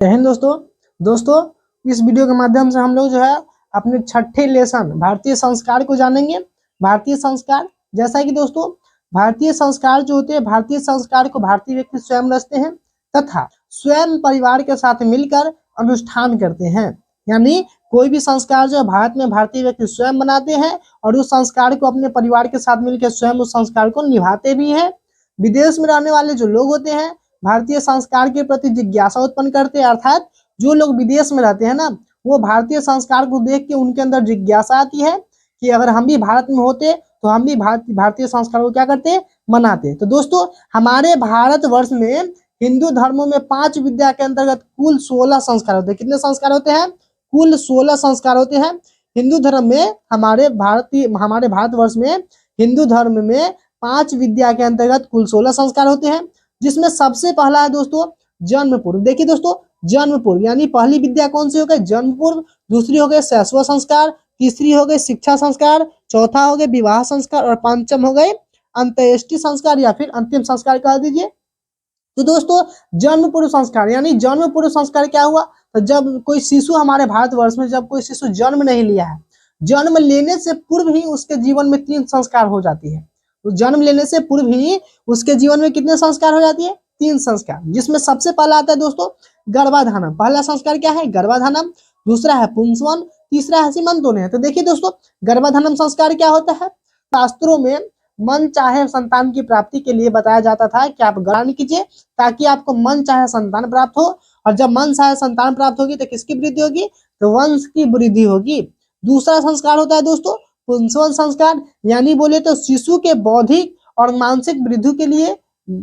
जय हिंद दोस्तों इस वीडियो के माध्यम से हम लोग जो है अपने छठे लेसन भारतीय संस्कार को जानेंगे। भारतीय संस्कार जैसा कि दोस्तों भारतीय संस्कार जो होते हैं, भारतीय संस्कार को भारतीय व्यक्ति स्वयं रचते हैं तथा स्वयं परिवार के साथ मिलकर अनुष्ठान करते हैं। यानी कोई भी संस्कार जो है भारत में भारतीय व्यक्ति स्वयं बनाते हैं और उस संस्कार को अपने परिवार के साथ मिलकर स्वयं उस संस्कार को निभाते भी हैं। विदेश में रहने वाले जो लोग होते हैं भारतीय संस्कार के प्रति जिज्ञासा उत्पन्न करते हैं, अर्थात जो लोग विदेश में रहते हैं ना, वो भारतीय संस्कार को देख के उनके अंदर जिज्ञासा आती है कि अगर हम भी भारत में होते तो हम भी भारतीय संस्कार को क्या करते, मनाते। तो दोस्तों हमारे भारतवर्ष में हिंदू धर्मों में 5 विद्या के अंतर्गत कुल 16 संस्कार होते हैं। कितने संस्कार होते हैं? कुल 16 संस्कार होते हैं। हिंदू धर्म में हमारे भारतवर्ष में हिंदू धर्म में 5 विद्या के अंतर्गत कुल 16 संस्कार होते हैं, जिसमें सबसे पहला है दोस्तों जन्म पूर्व। देखिए दोस्तों जन्म पूर्व यानी पहली विद्या कौन सी हो गई? जन्म पूर्व। दूसरी हो गई शैशव संस्कार, तीसरी हो गई शिक्षा संस्कार, चौथा हो गए विवाह संस्कार और पंचम हो गए अंत्येष्टि संस्कार या फिर अंतिम संस्कार कह दीजिए। तो दोस्तों जन्म पूर्व संस्कार यानी जन्म पूर्व संस्कार क्या हुआ? तो जब कोई शिशु हमारे भारतवर्ष में जब कोई शिशु जन्म नहीं लिया है, जन्म लेने से पूर्व ही उसके जीवन में 3 संस्कार हो जाती है। तो जन्म लेने से पूर्व ही उसके जीवन में कितने संस्कार हो जाती है? 3 संस्कार, जिसमें सबसे पहला आता है दोस्तों गर्भाधानम। पहला संस्कार क्या है? गर्भाधानम। दूसरा है पुंसवन, तीसरा है सीमंतोनयन। तो देखिए दोस्तों गर्भाधानम संस्कार क्या होता है? शास्त्रों में मन चाहे संतान की प्राप्ति के लिए बताया जाता था कि आप गर्भाधान कीजिए ताकि आपको मन चाहे संतान प्राप्त हो, और जब मन चाहे संतान प्राप्त होगी तो किसकी वृद्धि होगी? तो वंश की वृद्धि होगी। दूसरा संस्कार होता है दोस्तों पुंसवन संस्कार, यानी बोले तो शिशु के बौद्धिक और मानसिक वृद्धि के लिए,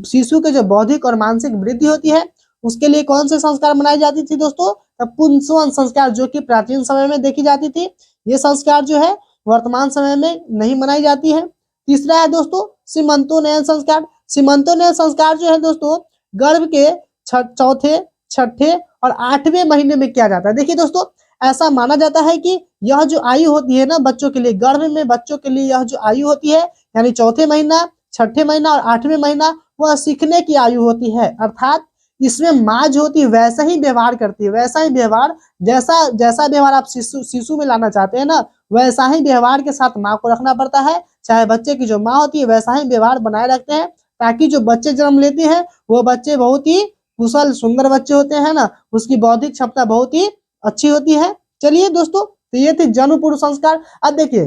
शिशु के जो बौद्धिक और मानसिक वृद्धि होती है उसके लिए कौन से संस्कार मनाई जाती थी दोस्तों? पुंसवन संस्कार, जो कि प्राचीन समय में देखी जाती थी। ये संस्कार जो है वर्तमान समय में नहीं मनाई जाती है। तीसरा है दोस्तों सीमंतोनयन संस्कार। सीमंतोनयन संस्कार जो है दोस्तों गर्भ के चौथे, छठे और 8वें महीने में किया जाता है। देखिए दोस्तों ऐसा माना जाता है कि यह जो आयु होती है ना बच्चों के लिए, गर्भ में बच्चों के लिए यह जो आयु होती है यानी चौथे महीना, छठे महीना और 8वें महीना, वह सीखने की आयु होती है। अर्थात इसमें माँ जो होती है वैसा ही व्यवहार करती है, वैसा ही व्यवहार जैसा व्यवहार आप शिशु में लाना चाहते हैं ना, वैसा ही व्यवहार के साथ माँ को रखना पड़ता है। चाहे बच्चे की जो माँ होती है वैसा ही व्यवहार बनाए रखते हैं, ताकि जो बच्चे जन्म लेते हैं वो बच्चे बहुत ही कुशल सुंदर बच्चे होते हैं ना, उसकी बौद्धिक क्षमता बहुत ही अच्छी होती है। चलिए दोस्तों तो ये थे जन्म पूर्व संस्कार। अब देखिए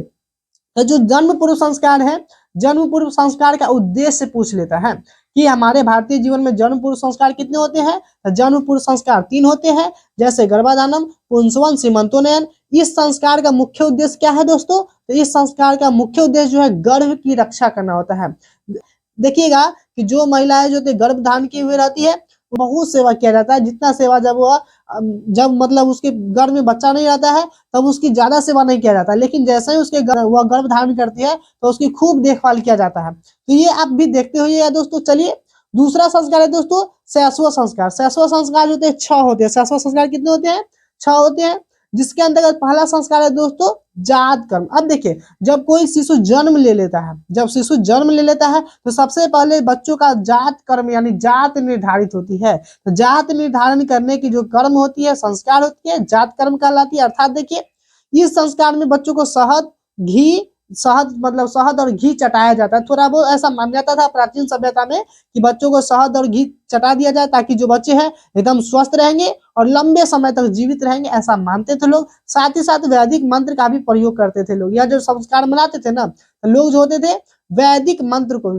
तो जो जन्म पूर्व संस्कार है, जन्म पूर्व संस्कार का उद्देश्य पूछ लेता है कि हमारे भारतीय जीवन में जन्म पूर्व संस्कार कितने होते हैं? तो जन्म पूर्व संस्कार 3 होते हैं, जैसे गर्भाधानम, पुंसवन, सीमंतोनयन। इस संस्कार का मुख्य उद्देश्य क्या है दोस्तों? तो इस संस्कार का मुख्य उद्देश्य जो है गर्भ की रक्षा करना होता है। देखिएगा कि जो महिलाएं जो गर्भ धारण किए हुए रहती है बहुत सेवा किया जाता है। जितना सेवा जब मतलब उसके गर्भ में बच्चा नहीं रहता है तब उसकी ज्यादा सेवा नहीं किया जाता है, लेकिन जैसे ही वह गर्भ धारण करती है तो उसकी खूब देखभाल किया जाता है। तो ये आप भी देखते हुए दोस्तों। चलिए दूसरा संस्कार है दोस्तों शैशव संस्कार। शैशव संस्कार जो होते हैं 6 होते हैं। शैशव संस्कार कितने होते हैं? 6 होते हैं, जिसके अंतर्गत पहला संस्कार है दोस्तों जात कर्म। अब देखिए जब कोई शिशु जन्म ले लेता है, जब शिशु जन्म ले लेता है तो सबसे पहले बच्चों का जात कर्म यानी जात निर्धारित होती है। तो जात निर्धारण करने की जो कर्म होती है, संस्कार होती है, जात कर्म कहलाती है। अर्थात देखिए इस संस्कार में बच्चों को शहद और घी चटाया जाता है। थोड़ा बहुत ऐसा माना जाता था प्राचीन सभ्यता में कि बच्चों को शहद और घी चटा दिया जाए ताकि जो बच्चे हैं एकदम स्वस्थ रहेंगे और लंबे समय तक जीवित रहेंगे, ऐसा मानते थे लोग। साथ ही साथ वैदिक मंत्र का भी प्रयोग करते थे लोग। यह जो संस्कार मनाते थे ना, तो लोग जो होते थे वैदिक मंत्र को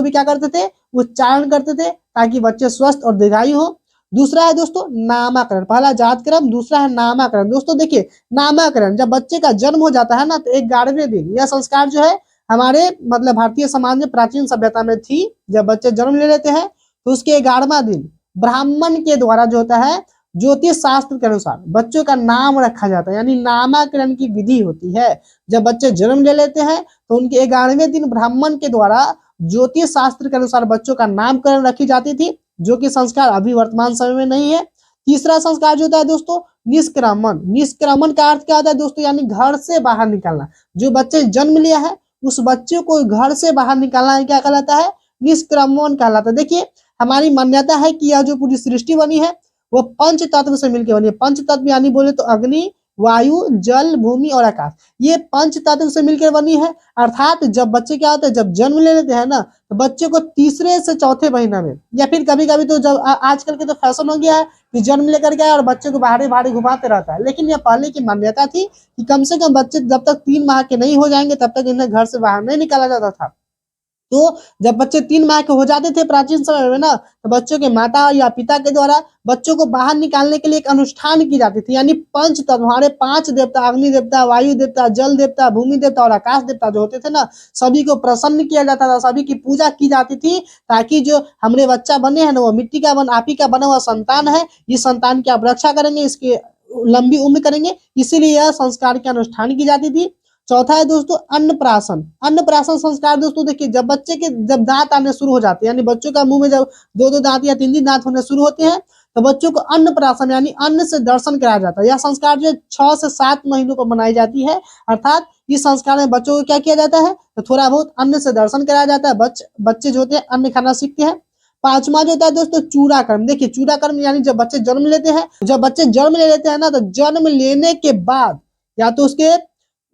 भी क्या करते थे? उच्चारण करते थे ताकि बच्चे स्वस्थ और दीर्घायु हो। दूसरा है दोस्तों नामकरण। पहला जात कर्म, दूसरा है नामकरण। दोस्तों देखिए नामकरण जब बच्चे का जन्म हो जाता है ना तो 11वें दिन, यह संस्कार जो है हमारे मतलब भारतीय समाज में प्राचीन सभ्यता में थी। जब बच्चे जन्म ले लेते हैं तो उसके 11वां दिन ब्राह्मण के द्वारा जो होता है ज्योतिष शास्त्र के अनुसार बच्चों का नाम रखा जाता है, यानी नामकरण की विधि होती है। जब बच्चे जन्म ले लेते हैं तो उनके 11वें दिन ब्राह्मण के द्वारा ज्योतिष शास्त्र के अनुसार बच्चों का नामकरण रखी जाती थी, जो कि संस्कार अभी वर्तमान समय में नहीं है। तीसरा संस्कार जो होता है दोस्तों निष्क्रमण। निष्क्रमण का अर्थ क्या होता है दोस्तों? यानी घर से बाहर निकलना। जो बच्चे जन्म लिया है उस बच्चे को घर से बाहर निकालना क्या कहलाता है? निष्क्रमण कहलाता है। देखिए हमारी मान्यता है कि यह जो पूरी सृष्टि बनी है वो पंच तत्व से मिलकर बनी है। पंच तत्व यानी बोले तो अग्नि, वायु, जल, भूमि और आकाश, ये पंच तत्व से मिलकर बनी है। अर्थात जब बच्चे क्या होते हैं, जब जन्म ले लेते हैं ना, तो बच्चे को तीसरे से चौथे महीना में, या फिर कभी कभी तो जब आजकल के तो फैशन हो गया है कि जन्म लेकर के और बच्चे को बाहरी बाहरी घुमाते रहता है, लेकिन यह पहले की मान्यता थी कि कम से कम बच्चे जब तक 3 माह के नहीं हो जाएंगे तब तक इन्हें घर से बाहर नहीं निकाला जाता था। तो जब बच्चे 3 माह के हो जाते थे प्राचीन समय में ना, तो बच्चों के माता या पिता के द्वारा बच्चों को बाहर निकालने के लिए एक अनुष्ठान की जाती थी, यानी पंच तत्व, हमारे 5 देवता, अग्नि देवता, वायु देवता, जल देवता, भूमि देवता और आकाश देवता जो होते थे ना, सभी को प्रसन्न किया जाता था, सभी की पूजा की जाती थी, ताकि जो हमारे बच्चा बने हैं ना, वो मिट्टी का आप ही का बना हुआ संतान है, इस संतान की आप रक्षा करेंगे, इसके लंबी उम्र करेंगे, इसीलिए यह संस्कार के अनुष्ठान की जाती थी। चौथा है दोस्तों अन्नप्राशन। अन्नप्राशन संस्कार दोस्तों देखिए, जब बच्चे के जब दांत आने शुरू हो जाते हैं, यानी बच्चों का मुंह में जब 2-2 दांत या 3-3 दांत होने शुरू होते हैं, तो बच्चों को अन्नप्राशन यानी अन्न से दर्शन कराया जाता है। यह संस्कार जो 6 से 7 महीनों पर मनाई जाती है। अर्थात इस संस्कार में बच्चों को क्या किया जाता है, तो थोड़ा बहुत अन्न से दर्शन कराया जाता है, बच्चे जो होते हैं अन्न खाना सीखते हैं। पांचवा जो होता है दोस्तों चूड़ा कर्म। देखिए चूड़ा कर्म यानी जब बच्चे जन्म लेते हैं, जब बच्चे जन्म ले लेते हैं ना, तो जन्म लेने के बाद या तो उसके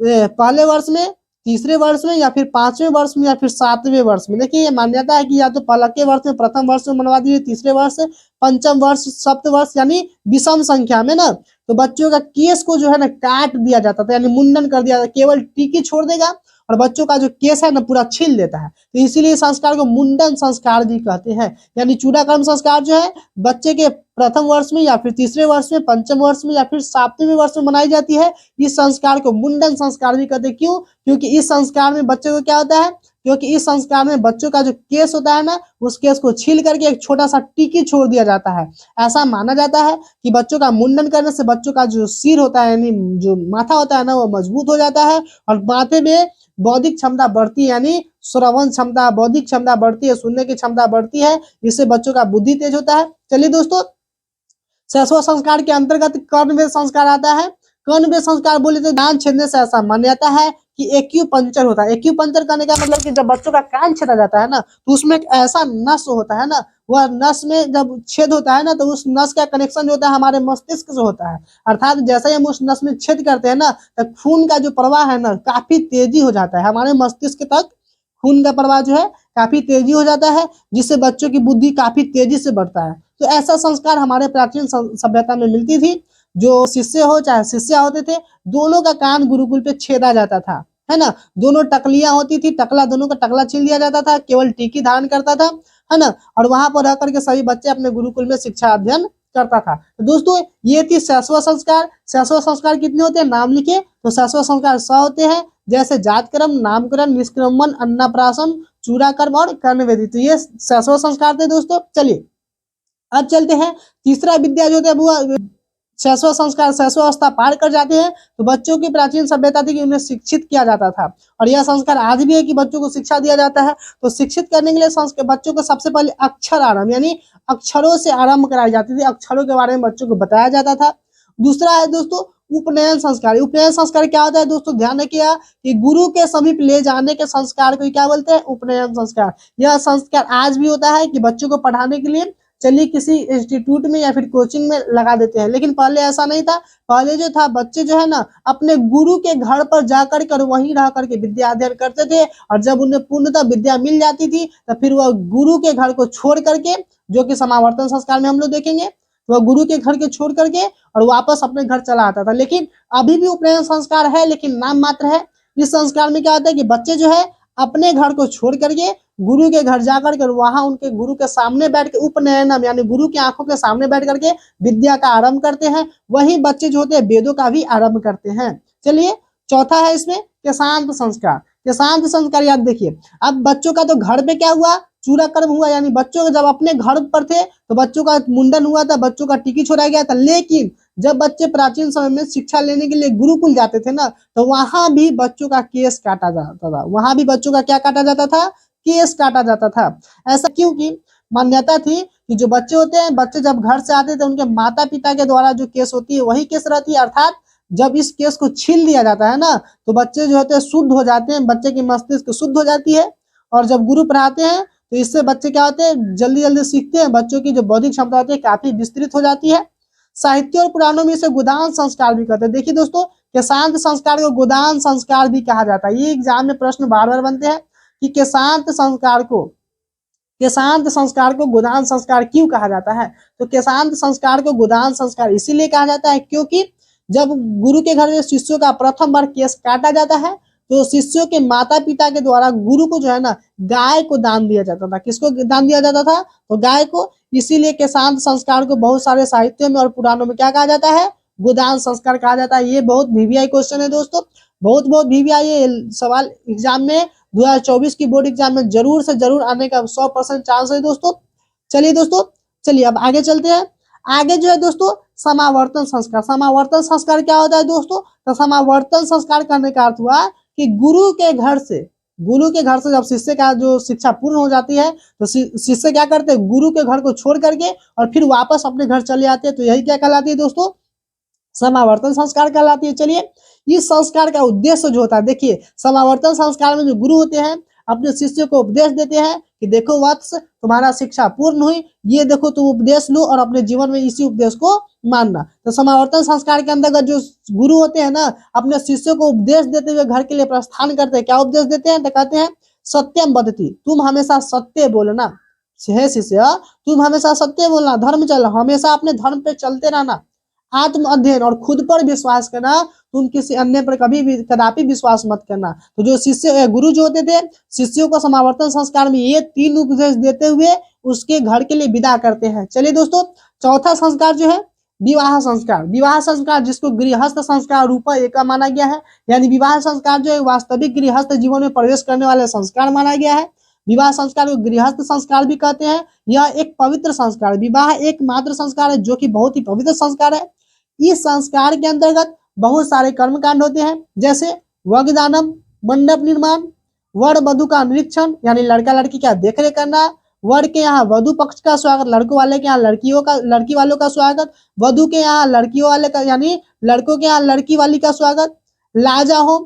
पहले वर्ष में, तीसरे वर्ष में, या फिर 5वें वर्ष में, या फिर 7वें वर्ष में। देखिए ये मान्यता है कि या तो पहले के वर्ष में, प्रथम वर्ष में मनवा दीजिए, तीसरे वर्ष, पंचम वर्ष, सप्त वर्ष, यानी विषम संख्या में ना, तो बच्चों का केस को जो है ना काट दिया जाता था, यानी मुंडन कर दिया, केवल टीकी छोड़ देगा और बच्चों का जो केस है ना पूरा छील देता है, तो इसीलिए संस्कार को मुंडन संस्कार भी कहते हैं। यानी चूड़ा कर्म संस्कार जो है बच्चे के प्रथम वर्ष में, या फिर तीसरे वर्ष में, पंचम वर्ष में, या फिर 7वें वर्ष में मनाई जाती है। इस संस्कार को मुंडन संस्कार भी कहते हैं। क्यों? क्योंकि इस संस्कार में बच्चों को क्या होता है, क्योंकि इस संस्कार में बच्चों का जो केस होता है ना, उस केस को छील करके एक छोटा सा टीकी छोड़ दिया जाता है। ऐसा माना जाता है कि बच्चों का मुंडन करने से बच्चों का जो सिर होता है, यानी जो माथा होता है ना, वो मजबूत हो जाता है और माथे में बौद्धिक क्षमता बढ़ती है, यानी श्रवण क्षमता, बौद्धिक क्षमता बढ़ती है, सुनने की क्षमता बढ़ती है, इससे बच्चों का बुद्धि तेज होता है। चलिए दोस्तों, शैशव संस्कार के अंतर्गत कर्णवेद संस्कार आता है। कर्णवेद संस्कार बोले तो कान छेदने से ऐसा मान्यता है कि एक्यूपंक्चर होता है। एक्यूपंक्चर करने का मतलब कि जब बच्चों का कान छेदा जाता है ना, तो उसमें एक ऐसा नस होता है ना, वह नस में जब छेद होता है ना, तो उस नस का कनेक्शन जो होता है हमारे मस्तिष्क से होता है। अर्थात जैसे ही हम उस नस में छेद करते हैं ना, तो खून का जो प्रवाह है ना काफी तेजी हो जाता है, हमारे मस्तिष्क तक खून का प्रवाह जो है काफी तेजी हो जाता है, जिससे बच्चों की बुद्धि काफी तेजी से बढ़ता है। तो ऐसा संस्कार हमारे प्राचीन सभ्यता में मिलती थी। जो शिष्य हो चाहे शिष्या होते थे, दोनों का कान गुरुकुल पे छेदा जाता था, है ना। दोनों टकलियां होती थी, टकला, दोनों का टकला छील दिया जाता था, केवल टीकी धारण करता था, है ना। और वहां पर रह करके सभी बच्चे अपने गुरुकुल में शिक्षा अध्ययन करता था। तो दोस्तों ये थी शैशव संस्कार। शैशव संस्कार कितने होते हैं, नाम लिखे तो शैशव संस्कार 100 होते हैं, जैसे जातकर्म, नामकरण, निष्क्रमण, अन्नप्राशन, चूड़ाकर्म और कर्णवेदी। तो ये शैशव संस्कार थे दोस्तों। चलिए अब चलते हैं तीसरा विद्या जो है वो शैशव संस्कार, शैशव अवस्था पार कर जाते हैं तो बच्चों की प्राचीन सभ्यता थी कि उन्हें शिक्षित किया जाता था, और यह संस्कार आज भी है कि बच्चों को शिक्षा दिया जाता है। तो शिक्षित करने के लिए बच्चों को सबसे पहले अक्षर आरंभ यानी अक्षरों से आरंभ कराई जाती थी, अक्षरों के बारे में बच्चों को बताया जाता था। दूसरा है दोस्तों उपनयन संस्कार। उपनयन संस्कार क्या होता है दोस्तों, ध्यान रखिएगा कि गुरु के समीप ले जाने के संस्कार को क्या बोलते हैं, उपनयन संस्कार। यह संस्कार आज भी होता है कि बच्चों को पढ़ाने के लिए चलिए किसी इंस्टीट्यूट में या फिर कोचिंग में लगा देते हैं, लेकिन पहले ऐसा नहीं था। पहले जो था बच्चे जो है ना अपने गुरु के घर पर जाकर कर वहीं रह करके विद्या अध्ययन करते थे, और जब उन्हें पूर्णतः विद्या मिल जाती थी तो फिर वह गुरु के घर को छोड़ करके, जो कि समावर्तन संस्कार में हम लोग देखेंगे, वह गुरु के घर के छोड़ करके और वापस अपने घर चला आता था। लेकिन अभी भी उपनयन संस्कार है, लेकिन नाम मात्र है। इस संस्कार में क्या होता है कि बच्चे जो है अपने घर को छोड़ करके गुरु के घर जाकर कर वहां उनके गुरु के सामने बैठ के उपनयनम यानी गुरु की आंखों के सामने बैठ करके विद्या का आरंभ करते हैं। वही बच्चे जो होते हैं वेदों का भी आरंभ करते हैं। चलिए चौथा है इसमें केशांत संस्कार। केशांत संस्कार याद देखिए, अब बच्चों का तो घर पे क्या हुआ, चूड़ा कर्म हुआ, यानी बच्चों जब अपने घर पर थे तो बच्चों का मुंडन हुआ था, बच्चों का टीकी छोड़ा गया था। लेकिन जब बच्चे प्राचीन समय में शिक्षा लेने के लिए गुरुकुल जाते थे ना, तो वहां भी बच्चों का केस काटा जाता था, वहां भी बच्चों का क्या काटा जाता था, केस काटा जाता था। ऐसा क्योंकि मान्यता थी कि जो बच्चे होते हैं, बच्चे जब घर से आते थे उनके माता पिता के द्वारा जो केस होती है वही केस रहती है। अर्थात जब इस केस को छील दिया जाता है ना, तो बच्चे जो होते हैं शुद्ध हो जाते हैं, बच्चे की मस्तिष्क शुद्ध हो जाती है। और जब गुरु पढ़ाते हैं तो इससे बच्चे क्या होते हैं, जल्दी जल्दी सीखते हैं, बच्चों की जो बौद्धिक क्षमता होती है काफी विस्तृत हो जाती है। साहित्य और पुराणों में इसे गोदान संस्कार भी कहते हैं। देखिए दोस्तों, केशांत संस्कार को गोदान संस्कार भी कहा जाता है। ये एग्जाम में प्रश्न बार बार बनते हैं कि केशांत संस्कार को गोदान संस्कार क्यों कहा जाता है। तो केशांत संस्कार को गोदान संस्कार इसीलिए कहा जाता है क्योंकि जब गुरु के घर में शिष्यों का प्रथम बार केश काटा जाता है तो शिष्यों के माता पिता के द्वारा गुरु को जो है ना गाय को दान दिया जाता था। किसको दान दिया जाता था? तो गाय को। इसीलिए केशांत संस्कार को बहुत सारे साहित्यों में और पुराणों में क्या कहा जाता है? गोदान संस्कार कहा जाता है। ये बहुत वीवीआई क्वेश्चन है दोस्तों, बहुत वीवीआई ये सवाल एग्जाम में 2024 की बोर्ड एग्जाम में जरूर से जरूर आने का 100% चांस है दोस्तों। चलिए दोस्तों, चलिए अब आगे चलते हैं। आगे जो है दोस्तों समावर्तन संस्कार। समावर्तन संस्कार क्या होता है दोस्तों? तो समावर्तन संस्कार करने का अर्थ हुआ कि गुरु के घर से जब शिष्य का जो शिक्षा पूर्ण हो जाती है तो शिष्य क्या करते हैं? गुरु के घर को छोड़ करके और फिर वापस अपने घर चले आते हैं। तो यही क्या कहलाती है दोस्तों? समावर्तन संस्कार कहलाती है। चलिए, इस संस्कार का उद्देश्य जो होता है, देखिए समावर्तन संस्कार में जो गुरु होते हैं अपने शिष्य को उपदेश देते हैं कि देखो वत्स, तुम्हारा शिक्षा पूर्ण हुई, ये देखो तुम उपदेश लो और अपने जीवन में इसी उपदेश को मानना। तो समावर्तन संस्कार के अंतर्गत जो गुरु होते हैं ना अपने शिष्य को उपदेश देते हुए घर के लिए प्रस्थान करते हैं। क्या उपदेश देते हैं? तो कहते हैं सत्यम वदति, तुम हमेशा सत्य बोलना। हे शिष्य, तुम हमेशा सत्य बोलना, धर्म चल, हमेशा अपने धर्म पे चलते रहना, आत्म अध्ययन और खुद पर विश्वास करना, तुम किसी अन्य पर कभी भी कदापि विश्वास मत करना। तो जो शिष्य गुरु जो होते थे शिष्यों को समावर्तन संस्कार में ये 3 उपदेश देते हुए उसके घर के लिए विदा करते हैं। चलिए दोस्तों, चौथा संस्कार जो है विवाह संस्कार। विवाह संस्कार जिसको गृहस्थ संस्कार रूप एक माना गया है, यानी विवाह संस्कार जो है वास्तविक गृहस्थ जीवन में प्रवेश करने वाले संस्कार माना गया है। विवाह संस्कार को गृहस्थ संस्कार भी कहते हैं। यह एक पवित्र संस्कार, विवाह एकमात्र संस्कार है जो कि बहुत ही पवित्र संस्कार है। इस संस्कार के अंतर्गत बहुत सारे कर्मकांड होते हैं, जैसे वगदानम, मंडप निर्माण, वर वधु का निरीक्षण यानी लड़का लड़की का देखरेख करना, वर के यहाँ वधु पक्ष का स्वागत, लड़कों वाले के यहाँ लड़की वालों का स्वागत, वधु के यहाँ लड़कियों वाले का यानी लड़कों के यहाँ लड़की वाली का स्वागत, लाजा होम,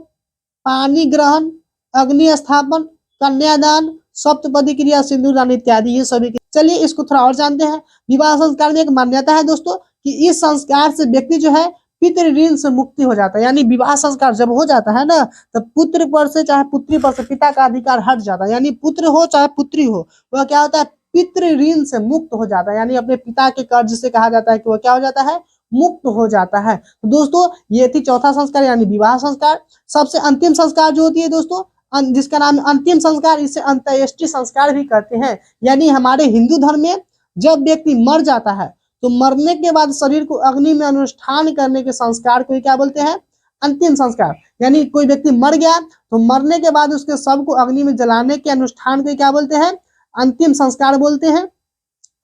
पानी ग्रहण, अग्नि स्थापन, कन्यादान, सप्तपदी क्रिया, सिंदूरदान इत्यादि ये सभी। चलिए इसको थोड़ा और जानते हैं। विवाह संस्कार में एक मान्यता है दोस्तों कि इस संस्कार से व्यक्ति जो है पितृ ऋण से मुक्ति हो जाता है। यानी विवाह संस्कार जब हो जाता है ना तो पुत्र पर से चाहे पुत्री पर से पिता का अधिकार हट जाता है। यानी पुत्र हो चाहे पुत्री हो, वह क्या होता है? पितृ ऋण से मुक्त हो जाता है। यानी अपने पिता के कर्ज से कहा जाता है कि वह क्या हो जाता है? मुक्त हो जाता है। तो दोस्तों ये थी चौथा संस्कार यानी विवाह संस्कार। सबसे अंतिम संस्कार जो होती है दोस्तों जिसका नाम अंतिम संस्कार, इसे अंत्येष्टि संस्कार भी कहते हैं। यानी हमारे हिंदू धर्म में जब व्यक्ति मर जाता है तो मरने के बाद शरीर को अग्नि में अनुष्ठान करने के संस्कार को क्या बोलते हैं? अंतिम संस्कार। यानी कोई व्यक्ति मर गया तो मरने के बाद उसके शव को अग्नि में जलाने के अनुष्ठान को क्या बोलते हैं? अंतिम संस्कार बोलते हैं।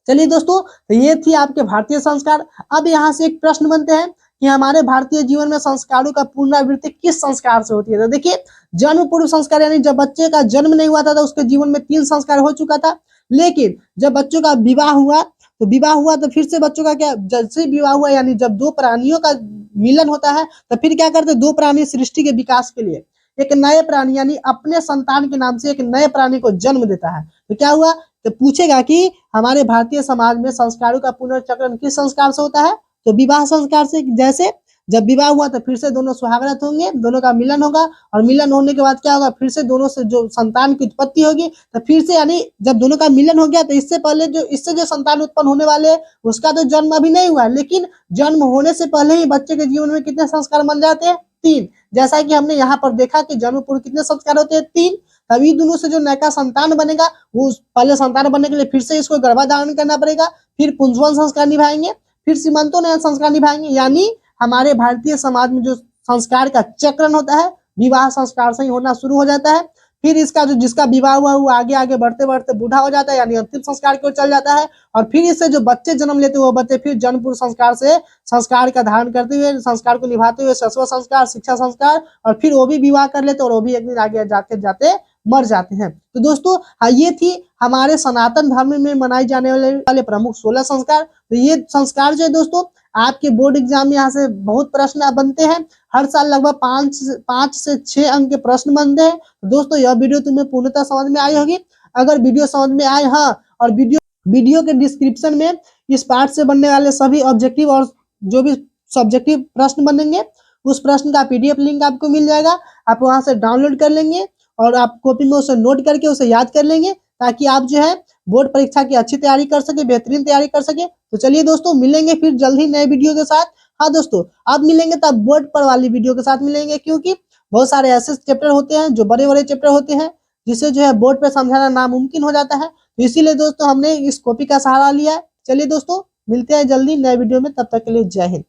चलिए दोस्तों, तो ये थी आपके भारतीय संस्कार। अब यहाँ से एक प्रश्न बनते हैं कि हमारे भारतीय जीवन में संस्कारों का पुनरावृत्ति किस संस्कार से होती है? तो देखिए, जन्म पूर्व संस्कार यानी जब बच्चे का जन्म नहीं हुआ था तो उसके जीवन में 3 संस्कार हो चुका था। लेकिन जब बच्चों का विवाह हुआ तो फिर से बच्चों का क्या, जैसे विवाह हुआ यानी जब 2 प्राणियों का मिलन होता है तो फिर क्या करते हैं? 2 प्राणी सृष्टि के विकास के लिए एक नए प्राणी यानी अपने संतान के नाम से एक नए प्राणी को जन्म देता है। तो क्या हुआ? तो पूछेगा कि हमारे भारतीय समाज में संस्कारों का पुनर्चक्रण किस संस्कार से होता है? तो विवाह संस्कार से। जैसे जब विवाह हुआ तो फिर से दोनों सुहागरात होंगे, दोनों का मिलन होगा और मिलन होने के बाद क्या होगा? फिर से दोनों से जो संतान की उत्पत्ति होगी तो फिर से यानी जब दोनों का मिलन हो गया तो इससे जो संतान उत्पन्न होने वाले उसका तो जन्म अभी नहीं हुआ, लेकिन जन्म होने से पहले ही बच्चे के जीवन में कितने संस्कार बन जाते हैं? 3। जैसा कि हमने यहाँ पर देखा कि जन्म पूर्व कितने संस्कार होते हैं? 3। तभी दोनों से जो नया संतान बनेगा वो पहले संतान बनने के लिए फिर से इसको गर्भाधारण करना पड़ेगा, फिर पुंजवन संस्कार निभाएंगे, फिर सीमंतोन्नयन संस्कार निभाएंगे। यानी हमारे भारतीय समाज में जो संस्कार का चक्रण होता है विवाह संस्कार से ही होना शुरू हो जाता है। फिर इसका जो जिसका विवाह हुआ वो आगे आगे बढ़ते बढ़ते बूढ़ा हो जाता है यानी अंतिम संस्कार की ओर चल जाता है। और फिर इससे जो बच्चे जन्म लेते हैं वो बच्चे फिर जन्म पूर्व संस्कार से संस्कार का धारण करते हुए संस्कार को निभाते हुए शैशव संस्कार, शिक्षा संस्कार और फिर वो भी विवाह कर लेते और वो भी एक दिन आगे जाते जाते मर जाते हैं। तो दोस्तों ये थी हमारे सनातन धर्म में मनाई जाने वाले प्रमुख 16 संस्कार। तो ये संस्कार जो है दोस्तों आपके बोर्ड एग्जाम में यहाँ से बहुत प्रश्न बनते हैं। हर साल लगभग 5 से 6 अंक के प्रश्न बनते हैं। तो दोस्तों यह वीडियो तुम्हें पूर्णतः समझ में आई होगी। अगर वीडियो समझ में आए, हाँ, और वीडियो के डिस्क्रिप्शन में इस पार्ट से बनने वाले सभी ऑब्जेक्टिव और जो भी सब्जेक्टिव प्रश्न बनेंगे उस प्रश्न का पीडीएफ लिंक आपको मिल जाएगा। आप वहां से डाउनलोड कर लेंगे और आप कॉपी में उसे नोट करके उसे याद कर लेंगे, ताकि आप जो है बोर्ड परीक्षा की अच्छी तैयारी कर सके, बेहतरीन तैयारी कर सके। तो चलिए दोस्तों, मिलेंगे फिर जल्द ही नए वीडियो के साथ। हाँ दोस्तों, आप मिलेंगे तब बोर्ड पर वाली वीडियो के साथ मिलेंगे, क्योंकि बहुत सारे ऐसे चैप्टर होते हैं जो बड़े बड़े चैप्टर होते हैं, जिसे जो है बोर्ड पर समझाना नामुमकिन हो जाता है। तो इसीलिए दोस्तों हमने इस कॉपी का सहारा लिया है। चलिए दोस्तों, मिलते हैं जल्दी नए वीडियो में, तब तक के लिए जय हिंद।